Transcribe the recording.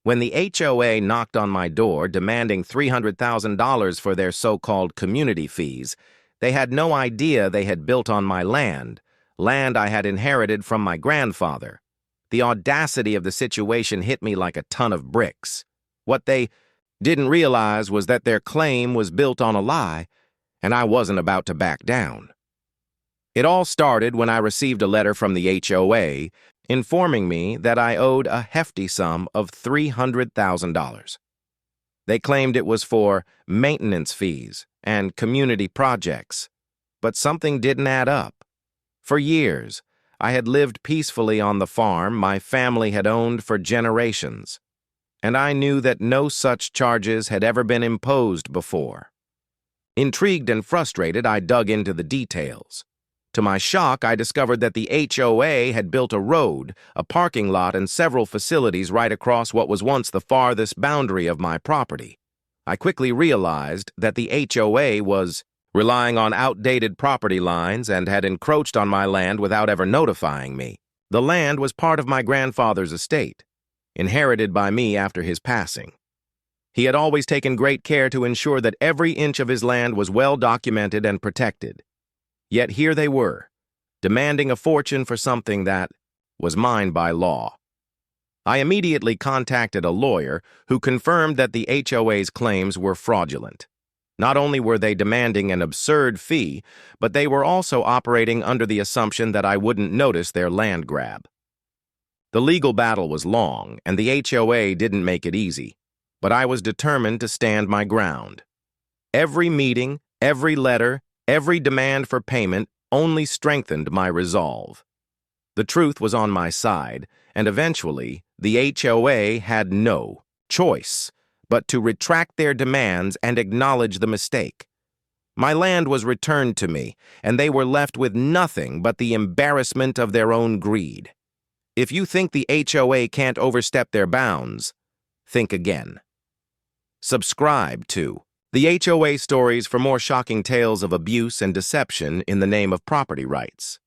When the HOA knocked on my door demanding $300,000 for their so-called community fees, they had no idea they had built on my land I had inherited from my grandfather. The audacity of the situation hit me like a ton of bricks. What they didn't realize was that their claim was built on a lie, and I wasn't about to back down. It all started when I received a letter from the HOA informing me that I owed a hefty sum of $300,000. They claimed it was for maintenance fees and community projects, but something didn't add up. For years, I had lived peacefully on the farm my family had owned for generations, and I knew that no such charges had ever been imposed before. Intrigued and frustrated, I dug into the details. To my shock, I discovered that the HOA had built a road, a parking lot, and several facilities right across what was once the farthest boundary of my property. I quickly realized that the HOA was relying on outdated property lines and had encroached on my land without ever notifying me. The land was part of my grandfather's estate, inherited by me after his passing. He had always taken great care to ensure that every inch of his land was well documented and protected. Yet here they were, demanding a fortune for something that was mine by law. I immediately contacted a lawyer who confirmed that the HOA's claims were fraudulent. Not only were they demanding an absurd fee, but they were also operating under the assumption that I wouldn't notice their land grab. The legal battle was long, and the HOA didn't make it easy, but I was determined to stand my ground. Every meeting, every letter, every demand for payment only strengthened my resolve. The truth was on my side, and eventually, the HOA had no choice but to retract their demands and acknowledge the mistake. My land was returned to me, and they were left with nothing but the embarrassment of their own greed. If you think the HOA can't overstep their bounds, think again. Subscribe to the HOA Stories for more shocking tales of abuse and deception in the name of property rights.